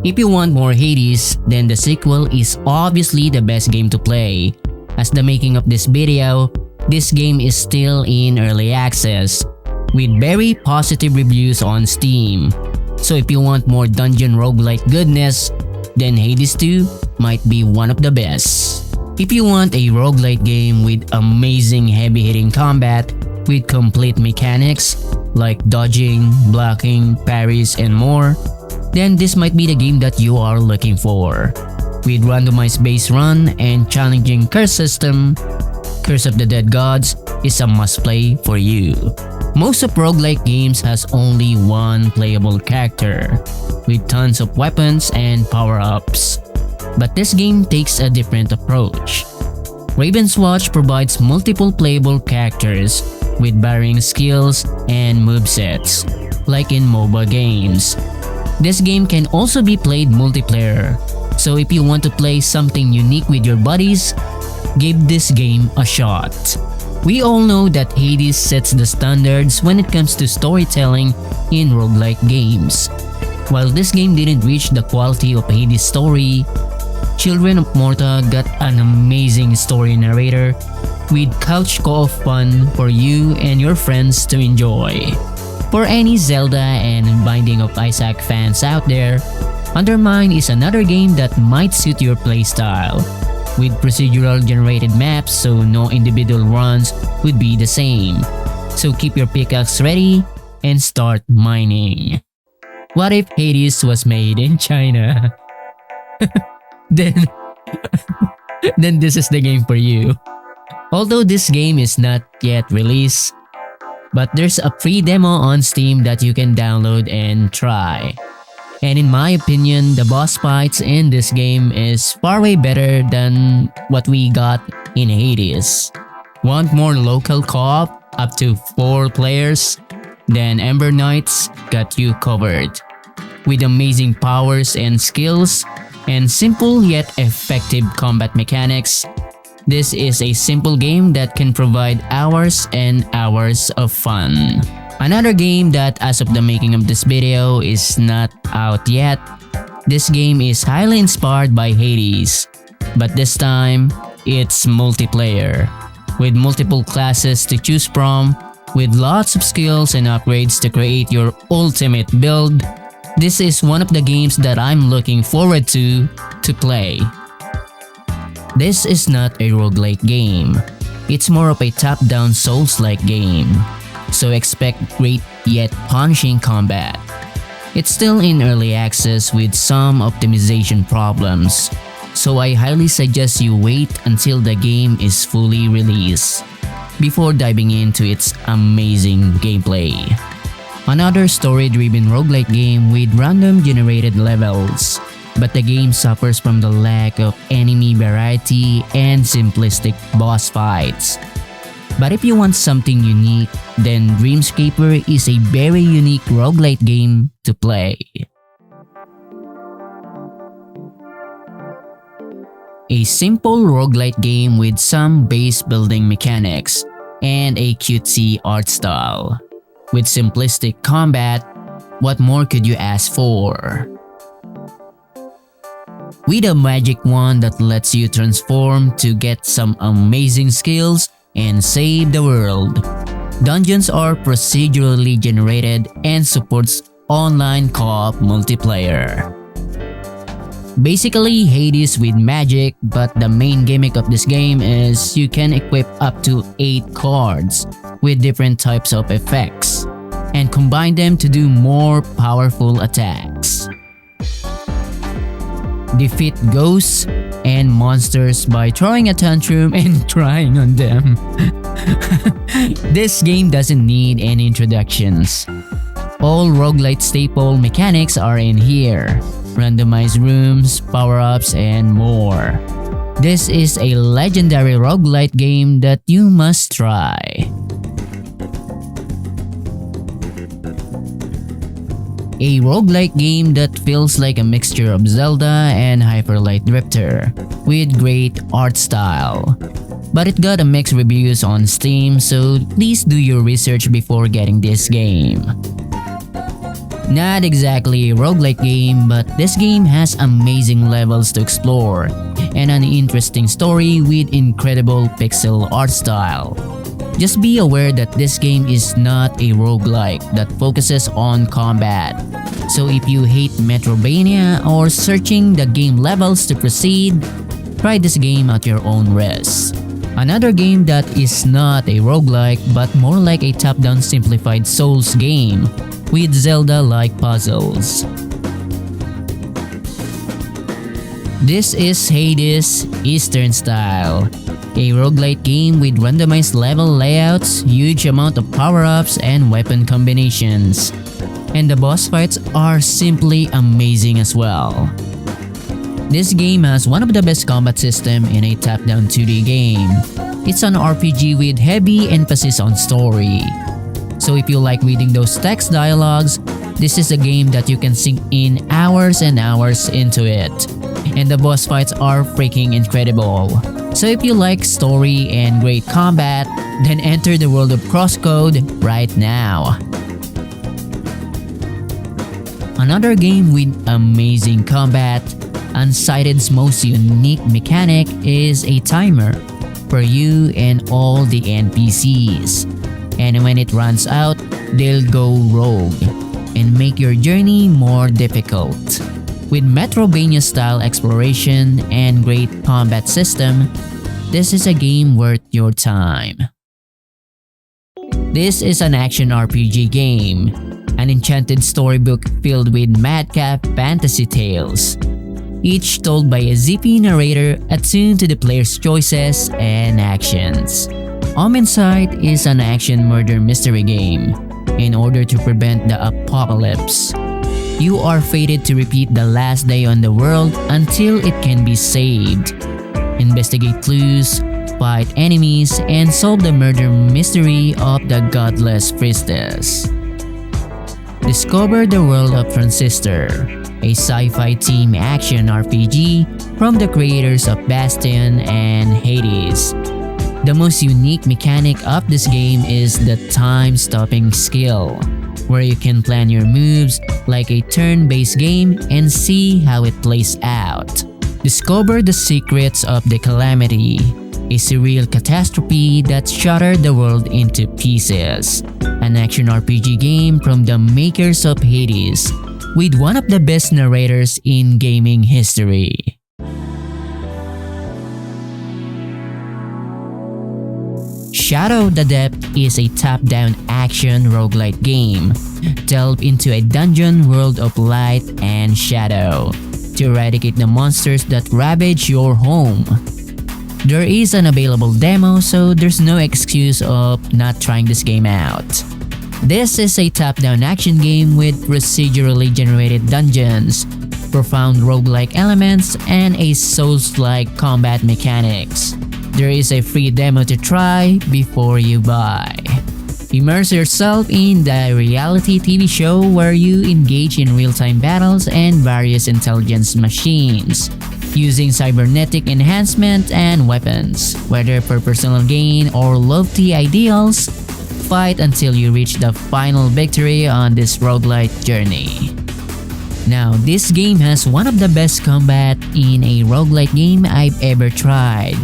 If you want more Hades, then the sequel is obviously the best game to play. As the making of this video, this game is still in early access, with very positive reviews on Steam. So if you want more dungeon roguelite goodness, then Hades 2 might be one of the best. If you want a roguelite game with amazing heavy-hitting combat, with complete mechanics like dodging, blocking, parries, and more, then this might be the game that you are looking for. With randomized base run and challenging curse system, Curse of the Dead Gods is a must-play for you. Most of roguelike games has only one playable character, with tons of weapons and power-ups. But this game takes a different approach. Ravenwatch provides multiple playable characters with varying skills and movesets, like in MOBA games. This game can also be played multiplayer, so if you want to play something unique with your buddies, give this game a shot. We all know that Hades sets the standards when it comes to storytelling in roguelike games. While this game didn't reach the quality of Hades' story, Children of Morta got an amazing story narrator with couch co-op fun for you and your friends to enjoy. For any Zelda and Binding of Isaac fans out there, Undermine is another game that might suit your playstyle, with procedural generated maps so no individual runs would be the same. So keep your pickaxe ready and start mining. What if Hades was made in China? then this is the game for you. Although this game is not yet released, but there's a free demo on Steam that you can download and try. And in my opinion, the boss fights in this game is far way better than what we got in Hades. Want more local co-op up to 4 players? Then Ember Knights got you covered. With amazing powers and skills, and simple yet effective combat mechanics, this is a simple game that can provide hours and hours of fun. Another game that as of the making of this video is not out yet. This game is highly inspired by Hades, but this time it's multiplayer, with multiple classes to choose from, with lots of skills and upgrades to create your ultimate build. This is one of the games that I'm looking forward to play. This is not a roguelike game. It's more of a top-down Souls-like game, so expect great yet punishing combat. It's still in early access with some optimization problems, so I highly suggest you wait until the game is fully released before diving into its amazing gameplay. Another story-driven roguelike game with random generated levels, but the game suffers from the lack of enemy variety and simplistic boss fights. But if you want something unique, then Scaper is a very unique roguelite game to play. A simple roguelite game with some base building mechanics and a cutesy art style. With simplistic combat, what more could you ask for? With a magic wand that lets you transform to get some amazing skills and save the world. Dungeons are procedurally generated and supports online co-op multiplayer. Basically Hades with magic, but the main gimmick of this game is you can equip up to 8 cards with different types of effects and combine them to do more powerful attacks. Defeat ghosts and monsters by throwing a tantrum and crying on them. This game doesn't need any introductions. All roguelite staple mechanics are in here. Randomized rooms, power-ups, and more. This is a legendary roguelite game that you must try. A roguelike game that feels like a mixture of Zelda and Hyperlight Drifter, with great art style. But it got a mixed reviews on Steam, so please do your research before getting this game. Not exactly a roguelite game, but this game has amazing levels to explore and an interesting story with incredible pixel art style. Just be aware that this game is not a roguelike that focuses on combat. So if you hate Metroidvania or searching the game levels to proceed, try this game at your own risk. Another game that is not a roguelike but more like a top-down simplified Souls game with Zelda-like puzzles. This is Hades Eastern Style, a roguelite game with randomized level layouts, huge amount of power-ups and weapon combinations. And the boss fights are simply amazing as well. This game has one of the best combat system in a top-down 2D game. It's an RPG with heavy emphasis on story. So if you like reading those text dialogues, this is a game that you can sink in hours and hours into it. And the boss fights are freaking incredible. So if you like story and great combat, then enter the world of Crosscode right now. Another game with amazing combat, Unsighted's most unique mechanic is a timer for you and all the NPCs. And when it runs out, they'll go rogue and make your journey more difficult. With Metroidvania style exploration and great combat system, this is a game worth your time. This is an action RPG game, an enchanted storybook filled with madcap fantasy tales, each told by a zippy narrator attuned to the player's choices and actions. Omensight is an action murder mystery game. In order to prevent the apocalypse, you are fated to repeat the last day on the world until it can be saved. Investigate clues, fight enemies, and solve the murder mystery of the godless priestess. Discover the world of Transistor, a sci-fi team action RPG from the creators of Bastion and Hades. The most unique mechanic of this game is the time-stopping skill, where you can plan your moves like a turn-based game and see how it plays out. Discover the secrets of the Calamity, a surreal catastrophe that shattered the world into pieces. An action RPG game from the makers of Hades, with one of the best narrators in gaming history. Shadow the Depth is a top-down action roguelite game. Delve into a dungeon world of light and shadow to eradicate the monsters that ravage your home. There is an available demo, so there's no excuse of not trying this game out. This is a top-down action game with procedurally generated dungeons, profound roguelike elements, and a Souls-like combat mechanics. There is a free demo to try before you buy. Immerse yourself in the reality TV show where you engage in real-time battles and various intelligence machines, using cybernetic enhancement and weapons. Whether for personal gain or lofty ideals, fight until you reach the final victory on this roguelite journey. Now, this game has one of the best combat in a roguelite game I've ever tried.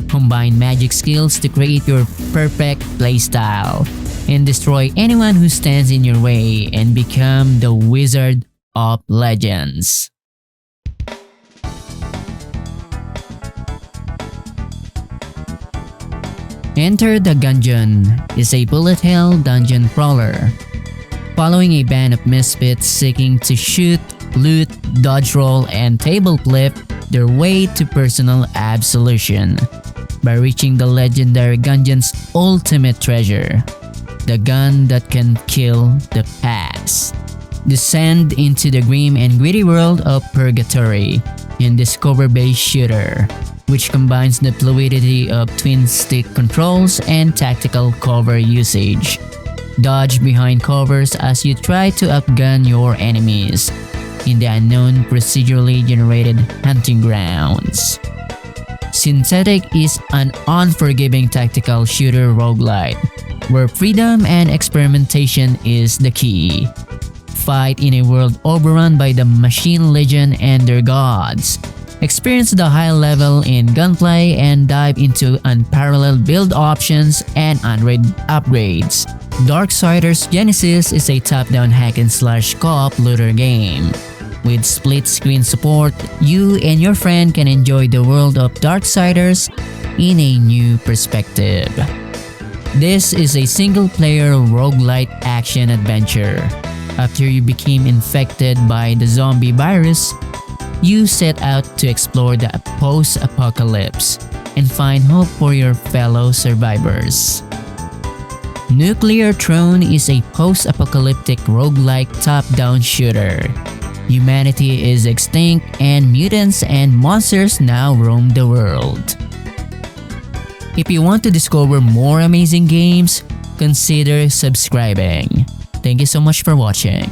Combine magic skills to create your perfect playstyle and destroy anyone who stands in your way and become the Wizard of Legends. Enter the Gundeon is a bullet hell dungeon crawler, following a band of misfits seeking to shoot, loot, dodge roll, and table flip their way to personal absolution by reaching the legendary Gundeon's ultimate treasure, the gun that can kill the past. Descend into the grim and gritty world of Purgatory in discover-based shooter, which combines the fluidity of twin-stick controls and tactical cover usage. Dodge behind covers as you try to outgun your enemies in the unknown procedurally generated hunting grounds. Synthetik is an unforgiving tactical shooter roguelite, where freedom and experimentation is the key. fight in a world overrun by the Machine Legion and their gods. Experience the high level in gunplay and dive into unparalleled build options and unrated upgrades. Darksiders Genesis is a top-down hack-and-slash co-op looter game. With split-screen support, you and your friend can enjoy the world of Darksiders in a new perspective. This is a single-player roguelite action-adventure. After you became infected by the zombie virus, you set out to explore the post-apocalypse and find hope for your fellow survivors. Nuclear Throne is a post-apocalyptic roguelike top-down shooter. Humanity is extinct and mutants and monsters now roam the world. If you want to discover more amazing games, consider subscribing. Thank you so much for watching.